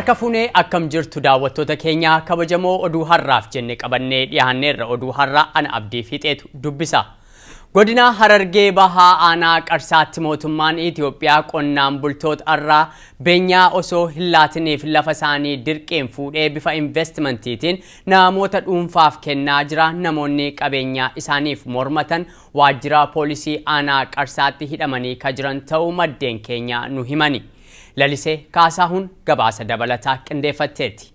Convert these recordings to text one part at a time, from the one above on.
Harkafuunee akkam jirtu daawwattoota keenya kabajamoo oduu har'aaf jenne qabannee dhiyaanneerra oduu har'aa ana abdii fiixeetu dubbisa. Godina Harargee Bahaa aanaa Qarsaatti mootummaan Itoophiyaa qonnaan bultoota irraa beenyaa osoo hin laatiniif lafa isaanii dirqeen fuudhee bifa investmentiitiin namoota dhuunfaaf kennaa jira. Namoonni qabeenyaa isaaniif mormatan waajjira poolisii aanaa Qarsaatti hidhamanii ka jiran ta'uu maddeen keenya nu himani. Lalisee Kaasahuun gabaasa dabalataa qindeeffatteeti.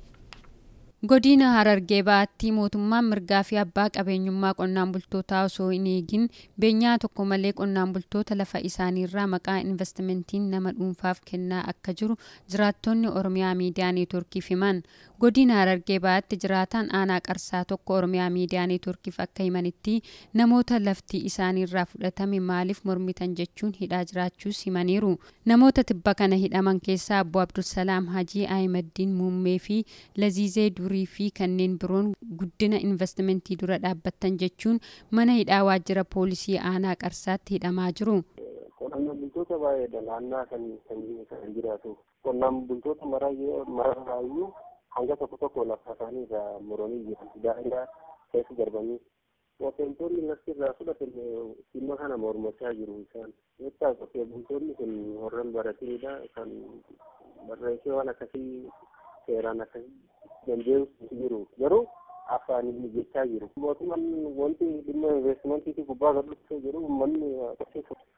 Godina Harargee Bahaatti mootummaan mirgaa fi abbaa qabeenyummaa qonnaan bultootaa osoo hin eegin beenyaa tokko malee qonnaan bultoota lafa isaaniirraa maqaa investmentiin nama dhuunfaaf kennaa akka jiru jiraattonni Oromiyaa Miidiyaa Neetworkiif himan. Godina Harargee Bahaatti jiraataan aanaa Qarsaa tokko Oromiyaa Miidiyaa Neetworkiif akka himanitti namoota lafti isaaniirraa fudhatame maaliif mormitan jechuun hidhaa jiraachuus himaniiru. Namoota tibba kana hidhaman keessaa Abbo Abdulsalaam Hajii Ahimeddiin Muummee fi Laziizee fi kanneen biroon guddina investmentii dura dhaabbattan jechuun mana hidhaa waajjira poolisii aanaa Qarsaatti hidhamaa jiru. Qonnaan bultoota baay'eedha naannaa kan jiraatu. Qonnaan bultoota maraayyuu hanga tokko lafa isaanii irraa muranii jiran. Daa'imman keessa darbanii qoteentoonni lafti irraa fudhatan dhimma kana mormachaa jiru isaan. Jecha qotee bultoonni kun warreen baratanidha kan barreessee waan akkasii seeraan akkasii dandeessu jiru garuu afaaniin jechaa jiru. Mootummaan wanti dhimma investmentiitti gubbaa gadhiisee jiru uummanni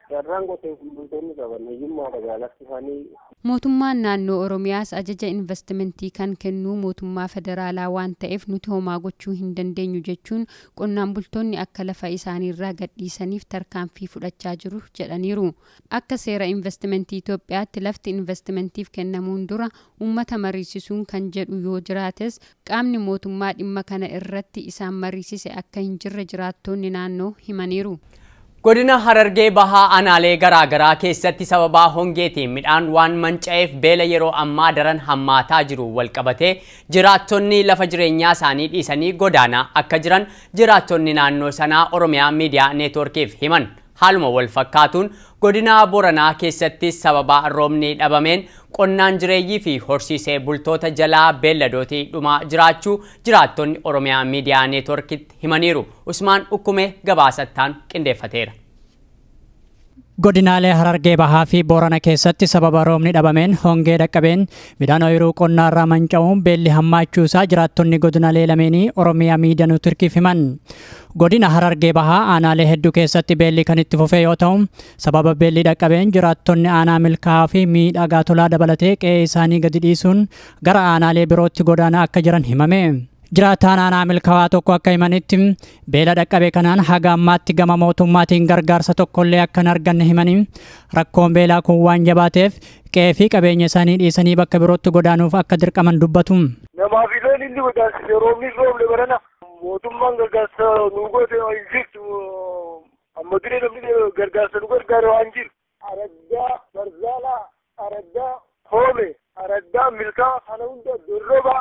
carraan qotee bultoonni qaban hiyyummaa magaalatti isaanii. Mootummaan naannoo Oromiyaas ajaja investmentii kan kennu mootummaa federaalaa waan ta'eef nuti homaa gochuu hin dandeenyu jechuun qonnaan bultoonni akka lafa isaaniirraa gadhiisaniif tarkaanfii fudhachaa jiru jedhaniiru. Akka seera investmentii Itoophiyaatti lafti investmentiif kennamuun dura uummata mariisisuun kan jedhu yoo jiraates qaamni mootummaa dhimma kana irratti isaan mariisise akka hin jirre jiraattonni naannoo himaniiru. Godina Harargee Bahaa aanaalee garaagaraa keessatti sababaa hongeetiin midhaan waan manca'eef beela yeroo ammaa daran hammaataa jiru walqabatee jiraattonni lafa jireenyaa isaanii dhiisanii godaanaa akka jiran jiraattonni naannoo sanaa Oromiyaa Miidiyaa Neetworkiif himan. Haaluma wal fakkaatuun godina Boranaa keessatti sababaa roobni dhabameen qonnaan jireeyyii fi horsiisee bultoota jalaa beelladootii dhumaa jiraachuu jiraattonni Oromiyaa Miidiyaa Neetworkitti himaniiru. Usmaan Ukkumee gabaasattaan qindeeffateera. Godinaalee Harargee Bahaa fi Boorana keessatti sababa roobni dhabameen hongee dhaqqabeen midhaan ooyiruu qonnaa irraa manca'uun beelli hammaachuu isaa jiraattonni godinaalee lameenii Oromiyaa Miidiyaa Neetworkiif himan. Godina Harargee Bahaa aanaalee hedduu keessatti beelli kan itti fufee yoo ta'u sababa beelli dhaqqabeen jiraattonni aanaa milkaa'aa fi miidhagaa tolaa dabalatee qe'ee isaanii gadi dhiisuun gara aanaalee birootti godaanaa akka jiran himame. Jiraataan aanaa milkaa'aa tokko akka himanitti beela dhaqqabe kanaan haga ammaatti gama mootummaatiin gargaarsa tokkollee akka hin arganne himanii rakkoon beelaa kun waan jabaateef qe'ee fi qabeenya isaanii dhiisanii bakka birootti godaanuuf akka dirqaman dubbatu. Namaaf illee inni godaansise roobni roobne barana mootummaan gargaarsa nu goote hin jirtu amma diree namni gargaarsa nu gargaare waan jiru. Araggaa Barzaalaa Araggaa Hoome Araggaa Milkaa kana hunda dorroba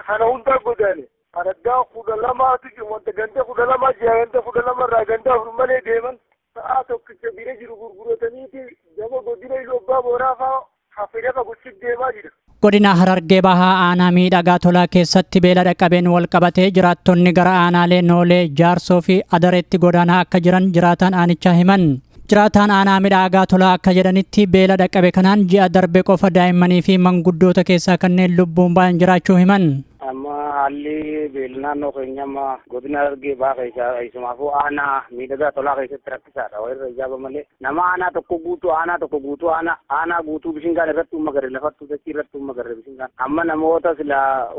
kana hunda godaane. Araggaa 12 wanta ganda 12 ganda 12 irraa ganda 4 malee deeman sa'a tokkicha bira jiru gurgurataniiti gama godina Iloobbaa Booraafaa hafeedhafa gochuuf deemaa jira. Godina Harargee Bahaa aanaa miidhagaa tolaa keessatti beela dhaqqabeen walqabatee jiraattonni gara aanaalee Noolee, Jaarsoo fi Adareetti godaanaa akka jiran jiraataan aanichaa himan. Jiraataan aanaa miidhagaa tolaa akka jedhanitti beela dhaqqabe kanaan ji'a darbe qofa daa'immanii fi manguddoota keessaa kanneen lubbuun ba'an jiraachuu himan. Amma haalli beela naannoo keenya amma godina Harargee Bahaa keessa isumaafuu aanaa miidhagaa tolaa keessatti rakkisaadha. Wayirra ijaaba malee nama aanaa tokko guutuu aanaa guutuu bishingaan irratti uummagarre lafattuu dachii irratti uummagarre bishingaan. Amma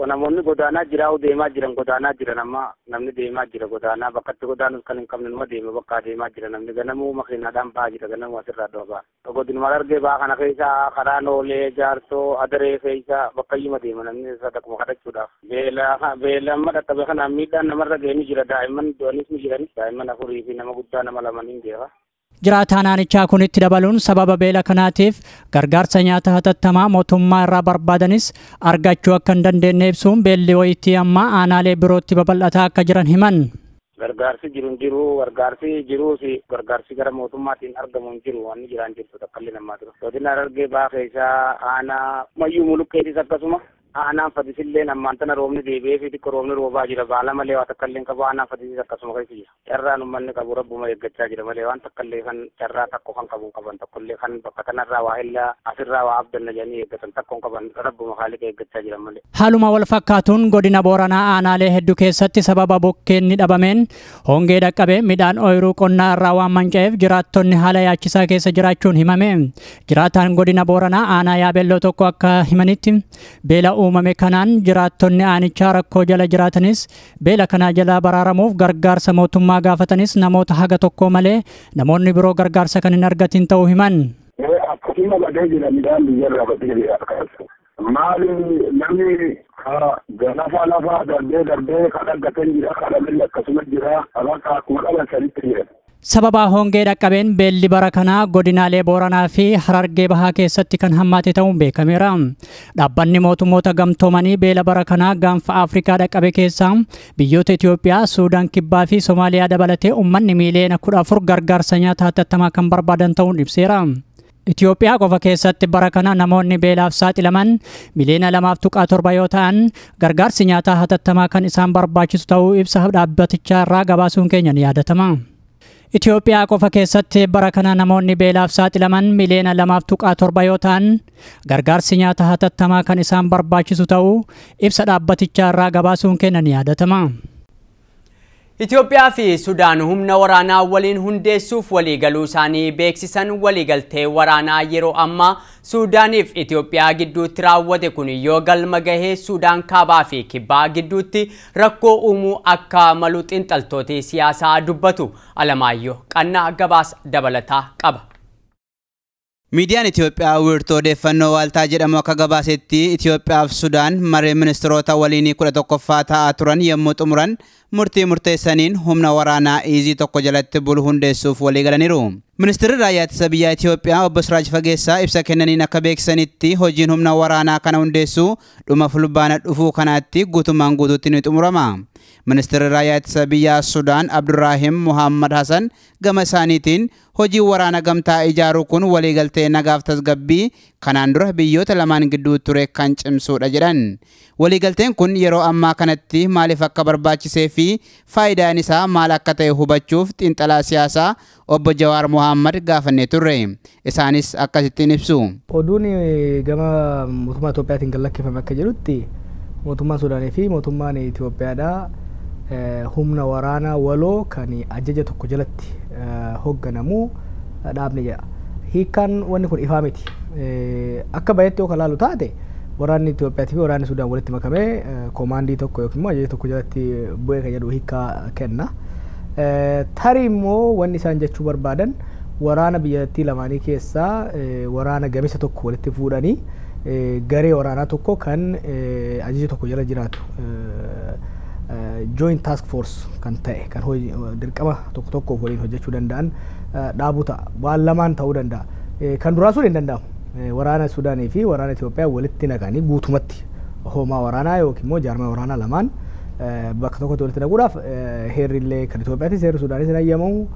namoonni godaanaa godaanaa jiran amma namni deemaa jira godaanaa bakkatti godaanuuf kan hin qabne nama deema bakka deemaa jira namni ganamuu makiinaadhaan ba'aa jira ganamuu asirraa dhoobaa. Godina Harargee Bahaa kana keessa karaa Noolee Jaarsoo Adaree keessa bakkayyuma deema namni sadaquma kadhachuudhaaf. Beela amma dhaqqabe kanaan miidhaan namarra ga'anii jira daa'imman du'anis ni jiranis daa'imman 4 fi nama guddaa nama 2 ni jira. Jiraataan aanichaa kun itti dabaluun sababa beela kanaatiif gargaarsa nyaata hatattamaa mootummaa irraa barbaadanis argachuu akka hin dandeenye ibsuun beelli wayitii amma aanaalee birootti babal'ataa akka jiran himan. gargaarsi gargaarsi gara mootummaatiin argamu hin jiru waan jiraan jirtu takkallee namaa tura. Godina Harargee Bahaa keessaa aanaa mayyuu muluqqeetis akkasuma aanaan fadisillee ammaan tana roobni deebi'ee fi xiqqoo roobni roobaa jira baala malee waa takka illee qabu aanaan fadisis akkasuma keessa jira carraan uummanni qabu rabbuma eeggachaa jira malee waan takka illee kan carraa takko kan qabu qaban tokko illee kan bakka kanarraa waa illaa asirraa waa abdanna jedhanii eeggatan takkoon qaban rabbuma haaliqa eeggachaa jira malee. Haaluma wal fakkaatuun godina Booranaa aanaalee hedduu keessatti sababa bokkeenni dhabameen hongee dhaqqabee midhaan ooyiruu qonnaa irraa waan manca'eef jiraattonni haala yaachisaa keessa jiraachuun himame. Jiraataan godina Booranaa aanaa Yaabelloo tokko akka himanitti beela uumame kanaan jiraattonni aanichaa rakkoo jala jiraatanis beela kana jala baraaramuuf gargaarsa mootummaa gaafatanis namoota haga tokko malee namoonni biroo gargaarsa kan hin argatin ta'uu himan. Akkasuma badee jira midhaan biyyarraa badee jira akkasuma. Maali namni lafaa darbee kan argatan jira kan dhabille akkasuma jira alaaka akkuma dhaban sanitti jira. Sababa hongee dhaqqabeen beelli bara kanaa godinaalee Booranaa fi Harargee Bahaa keessatti kan hammaate ta'uun beekameera. Dhaabbanni mootummoota gamtoomanii beela bara kanaa gaanfa Afrikaa dhaqqabe keessaa biyyoota Itoophiyaa, Suudaan Kibbaa fi Somaaliyaa dabalatee uummanni miiliyoona 14 gargaarsa nyaataa hatattamaa kan barbaadan ta'uun ibseera. Itoophiyaa qofa keessatti bara kana namoonni beelaaf saaxilaman miliyoona 2.7 yoo ta'an gargaarsi nyaataa hatattamaa kan isaan barbaachisu ta'uu ibsa dhaabbatichaa irraa gabaasuun keenya ni yaadatama. Itoophiyaa qofa keessatti bara kana namoonni beelaaf saaxilaman miliyoona 2.7 yoo ta'an gargaarsi nyaataa hatattamaa kan isaan barbaachisu ta'uu ibsa dhaabbatichaa irraa gabaasuun keenya ni yaadatama. Itoophiyaa fi Sudaan humna waraanaa waliin hundeessuuf waliigaluu isaanii beeksisan waliigaltee waraanaa yeroo ammaa Suudaaniif Itoophiyaa gidduutti raawwate kun yoo galma gahee Sudaan kaabaa fi kibbaa gidduutti rakkoo uumuu akka malu xiinxaltooti siyaasaa dubbatu. Alamaayyoo Qannaa gabaasa dabalataa qaba. Miidiyaan Itoophiyaa wiirtuu odeeffannoo waaltaa jedhamu akka gabaasetti Itoophiyaa fi Sudaan maree ministeerota waliinii 11ffaa ta'aa turan yommuu xumuran murtii murteessaniin humna waraanaa iizii tokko jalatti bulu hundeessuuf walii galaniiru. Ministeerri raayyaa ittisa biyyaa Itoophiyaa obbo Siraaj Fageessaa ibsa kennaniin akka beeksisanitti hojiin humna waraanaa kana hundeessuu dhuma fulbaana dhufuu kanaatti guutummaan guutuutti ni xumurama. Ministeerri raayyaa ittisa biyyaa Sudaan Abdurraahim Muhammad Hassan gama isaaniitiin hojii waraana gamtaa ijaaruu kun waliigaltee nagaaf tasgabbii kanaan dura biyyoota lamaan gidduu ture kan cimsuudha jedhan. Waliigalteen kun yeroo ammaa kanatti maaliif akka barbaachisee fi faayidaan isaa maal akka ta'e hubachuuf xiinxalaa siyaasaa obbo Jawaar Muhammad gaafannee turre. Isaanis akkasittiin ibsu. Oduun gama mootummaa Itoophiyaatiin kan lakkifame akka jedhutti mootummaan Sudaanii fi mootummaan Itoophiyaadhaa humna waraanaa waloo kan ajaja tokko jalatti hoogganamu dhaabni jedha. Hiikkaan wanni kun ifaa miti. Akka bayetti yoo kalaalu taate waraanni Itoophiyaatii fi waraanni Sudaan walitti makamee koomaandii tokko yookiin immoo ajaja tokko jalatti bu'ee kan jedhu hiikkaa kenna. Tarii immoo wanni isaan jechuu barbaadan waraana biyyattii lamaanii keessaa waraana gamisa tokko walitti fuudhanii garee waraanaa tokko kan ajaja tokko jala jiraatu joint task force kan ta'e kan dirqama tokko tokkoof waliin hojjechuu danda'an dhaabuu ta'a. Waan lamaan ta'uu danda'a. Kan duraa sun hin danda'amu. Waraana Sudaanii fi waraana Itoophiyaa walitti naqanii guutumatti hoomaa waraanaa yookiin immoo jaarmaa waraanaa lamaan bakka tokkotti walitti naquudhaaf heerrillee kan Itoophiyaatis heerri Sudaanis hin hayyamamu.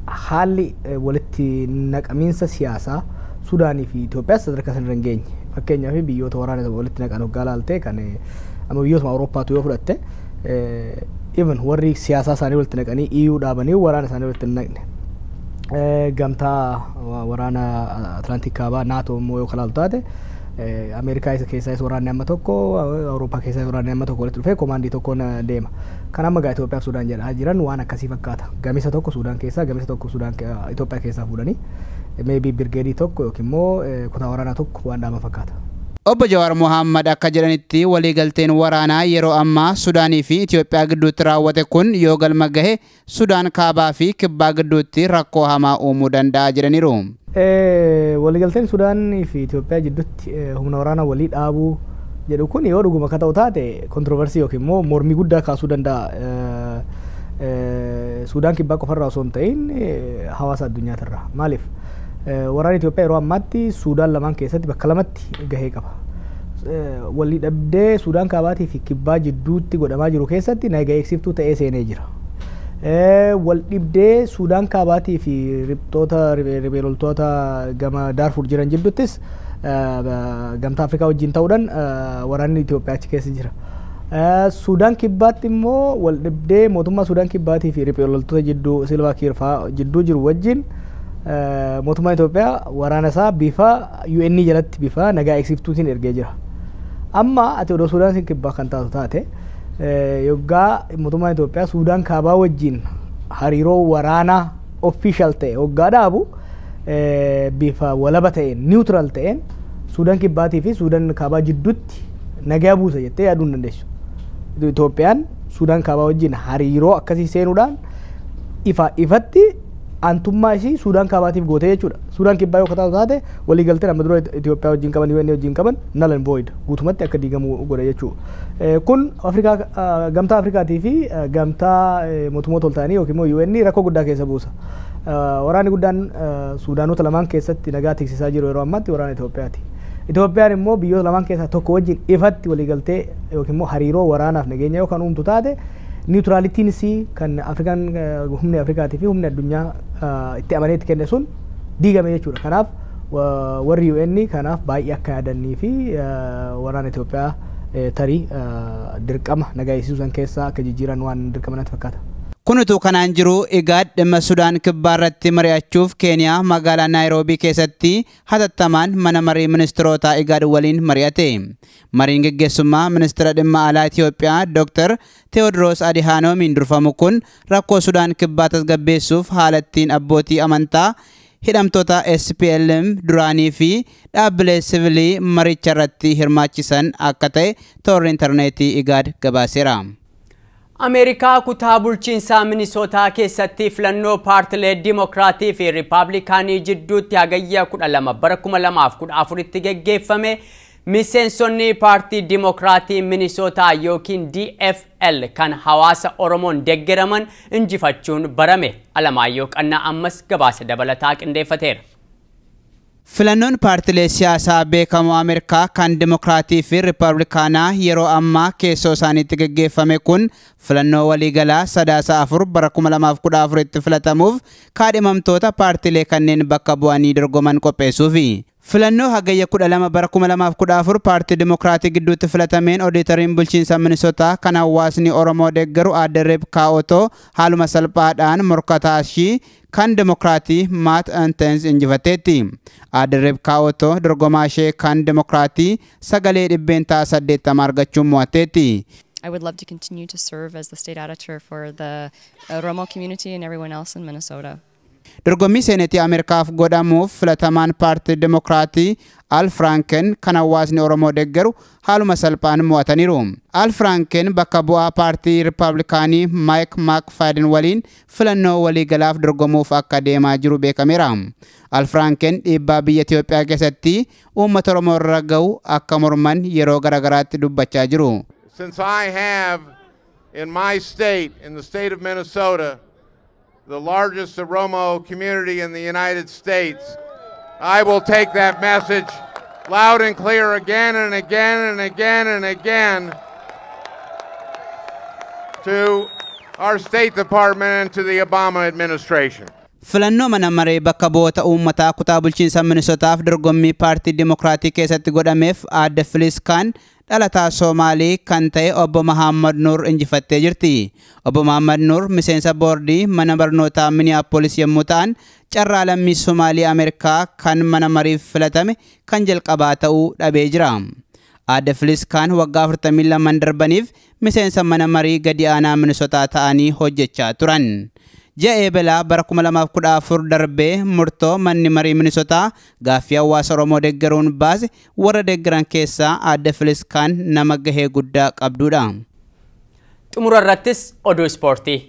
Haalli walitti naqamiinsa siyaasaa Sudaanii fi Itoophiyaas sadarkaa sana hin geenye. Fakkeenyaaf biyyoota waraana walitti naqan hoggaa laaltee kan amma biyyoota Awurooppaatu yoo fudhatte even warri siyaasaa isaanii walitti naqanii EU dhaabanii waraana isaanii walitti naqne. Gamtaa waraana Atlantik kaabaa NATO immoo yoo kalaalu taate Ameerikaa keessaas waraanni amma tokko Awurooppaa keessaas waraanni amma tokko walitti dhufee koomaandii tokkoon deema. Kan amma gaa Itoophiyaa fi Sudaan jedhaa jiran waan akkasii fakkaata. Gamisa tokko Sudaan keessaa gamisa tokko Sudaan Itoophiyaa keessaa fuudhanii maybe birgeedii tokko yookiin immoo kutaa waraanaa tokko waan dhaaban fakkaata. Obbo Jawaar Muhammad akka jedhanitti waliigalteen waraanaa yeroo ammaa Sudaanii fi Itoophiyaa gidduutti raawwate kun yoo galma gahe Sudaan kaabaa fi kibbaa gidduutti rakkoo hamaa uumuu danda'a jedhaniiru. Waliigalteen Sudaanii fi Itoophiyaa gidduutti humna waraanaa walii dhaabuu jedhu kun yoo dhuguma akka ta'u taate kontroversii yookiin immoo mormii guddaa kaasuu danda'a. Sudaan kibbaa qofarraa osoo hin ta'in hawaasa addunyaarra. Maaliif? Waraanni Itoophiyaa yeroo ammaatti Sudaan lamaan keessatti bakka lamatti gahee qaba. Walii dhabdee Sudaan kaabaatii fi kibbaa jidduutti godhamaa jiru keessatti nagaa eegsiftuu ta'ee seenee jira. Wal dhibdee Sudaan kaabaatii fi ribeeloltoota gama Daarfur jiran jidduuttis gamtaa Afrikaa wajjin ta'uudhaan waraanni Itoophiyaa achi keessa jira. Suudaan kibbaatti immoo wal dhibdee mootummaa Suudaan kibbaatii fi riphee loltoota jidduu Silvaa Kiir fa'aa jidduu jiru wajjin mootummaan Itoophiyaa waraana isaa bifa UN jalatti bifa nagaa eegsiftuutiin ergee jira. Amma ati odoo Suudaan kibbaa kan taatu taate yoggaa mootummaan Itoophiyaa Suudaan kaabaa wajjin hariiroo waraanaa official ta'e hoggaa dhaabu bifa walaba ta'een neutral ta'een Suudaan kibbaatii fi Suudaan kaabaa jidduutti nagaa buusa jettee yaaduu hin dandeessu. Itoophiyaan Suudaan kaabaa wajjin hariiroo akkasii seenuudhaan ifatti antummaa ishii Suudaan kaabaatiif gootee jechuudha. Suudaan kibbaa yoo taatu taate waliigalteen amma dura Itoophiyaa wajjin qaban UN wajjin qaban null and void guutumatti akka diigamu godhe jechuudha. Kun Afrikaa gamtaa Afrikaatii fi gamtaa mootummoota ol ta'anii yookiin immoo UN rakkoo guddaa keessa buusa. Waraanni guddaan Suudaanota lamaan keessatti nagaa tiksisaa jiru yeroo ammaatti waraana Itoophiyaati. Itoophiyaan immoo biyyoota lamaan keessaa tokko wajjin ifatti waliigaltee yookiin immoo hariiroo waraanaaf nageenya yookaan uumtu taate neutralitiin isii kan Afrikaan humni Afrikaatii fi humni addunyaa itti amaneetti kenne sun diigame jechuudha. Kanaaf warri UN kanaaf baay'ee akka yaadannii fi waraana Itoophiyaa tarii dirqama nagaa eegsisuusan keessaa akka jijjiiran waan dirqama natti fakkaata. Kunutu kanaan jiru IGAD dhimma Sudaan kibbaa irratti mari'achuuf Keeniyaa magaalaa Naayiroobii keessatti hatattamaan mana marii ministeerota IGAD waliin mari'ate. Mariin gaggeessummaa ministeera dhimma alaa Itoophiyaa Dr. Teewodiroos Adihaanoomiin durfamu kun rakkoo Sudaan kibbaa tasgabbeessuuf haala ittiin abbootii amantaa hidhamtoota SPLM duraanii fi dhaabbilee siviilii maricha irratti hirmaachisan akka ta'e toorri intarneetii IGAD gabaaseera. Ameerikaa kutaa bulchiinsaa Minisootaa keessatti filannoo paartilee Dimokiraatii fi Riippaabilikaanii jidduutti hagayya 12 bara 2014tti geggeeffame miseensonni paartii Dimokiraatii Minisootaa yookiin DFL kan hawaasa Oromoon deeggaraman injifachuun barame. Alamaayyoo Qannaa ammas gabaasa dabalataa qindeeffateera. Filannoon paartilee siyaasaa beekamoo Ameerikaa kan Dimokiraatii fi Riippaabilikaanaa yeroo ammaa keessoo isaaniitti gaggeeffame kun filannoo waliigalaa sadaasa 4 bara 2014tti filatamuuf kaadhimamtoota paartilee kanneen bakka bu'anii dorgoman qopheessuufi. Filannoo hagayya 12 bara 2014 paartii Dimokiraatii gidduutti filatameen odeetariin bulchiinsa Minisootaa kan hawaasni Oromoo deeggaru Aadde Ribkaa Otoo haaluma salphaadhaan morkataa ishii kan Dimokiraatii Maat Antens injifateetti. Aadde Ribkaa Otoo dorgomaa ishee kan Dimokiraatii sagalee dhibbeentaa 80 argachuun mo'atteetti. I would love to continue to serve as the state auditor for the Oromo community and everyone else in Minnesota. Dorgommii seenetii Ameerikaaf godhamuuf filatamaan paartii Dimokiraatii Al Franken kan hawaasni Oromoo deeggaru haaluma salphaan mo'ataniiru. Al Franken bakka bu'aa paartii Riippaabilikaanii Mike McFadden waliin filannoo waliigalaaf dorgomuuf akka deemaa jiru beekameera. Al Franken dhiibbaa biyya Itoophiyaa keessatti uummata Oromoo irra ga'u akka morman yeroo garagaraatti dubbachaa jiru. Since I have in my state, in the state of Minnesota, the largest Oromo community in the United States, I will take that message loud and clear again and again and again and again to our State Department and to the Obama administration. Filannoo mana maree bakka bu'oota uummataa kutaa bulchiinsa Minisootaaf dorgommii paartii Dimokiraatii keessatti godhameef Aadde Filiis Kaan dhalataa Soomaalii kan ta'e obbo Mahammad Nuur injifattee jirti. Obbo Mahammad Nuur miseensa boordii mana barnootaa Minneapolis yommuu ta'an carraa lammii Soomaalii Ameerikaa kan mana mariif filatame kan jalqabaa ta'uu dhabee jira. Aadde Filiis Kaan waggaa 42 darbaniif miseensa mana marii gadi aanaa Minisootaa ta'anii hojjechaa turan. Ji'a Eebelaa bara 2014 darbee murtoo manni marii Minisootaa gaaffii hawaasa Oromoo deeggaruun baase warra deeggaran keessaa Aadde Filiis Kaan nama gahee guddaa qabdudha. Xumura irrattis oduu ispoortii.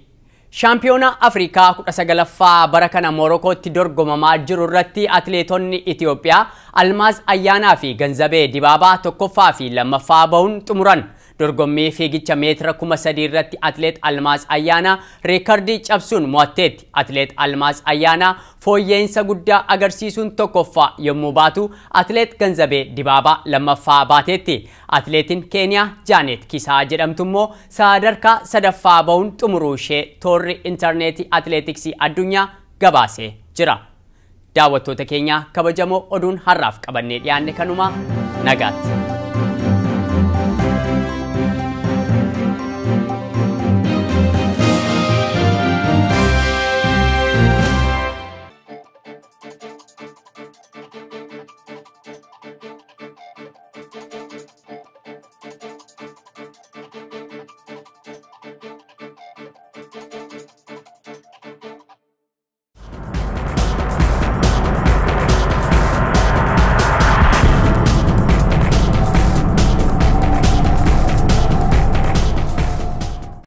Shaampiyoona Afrikaa 19ffaa bara kana Morokootti dorgomamaa jiru irratti atileetonni Itoophiyaa Almaaz Ayyaanaa fi Ganzabee Dibaabaa tokkoffaa fi lammaffaa bahuun xumuran. Dorgommii fiigicha meetira 3,000 irratti atileet Almaaz Ayyaanaa reekardii cabsuun mo'atteetti. Atileet Almaaz Ayyaanaa fooyya'insa guddaa agarsiisuun tokkoffaa yommuu baatu atileet Ganzabee Dibaabaa lammaffaa baateetti. Atileetiin Keeniyaa Jaanet Kisaa jedhamtu immoo sadarkaa sadaffaa bahuun xumuruu ishee toorri intarneetii atileetiksii addunyaa gabaasee jira. daawwattoota keenya kabajamoo oduun har'aaf qabannee dhiyaanne kanuma nagaatti.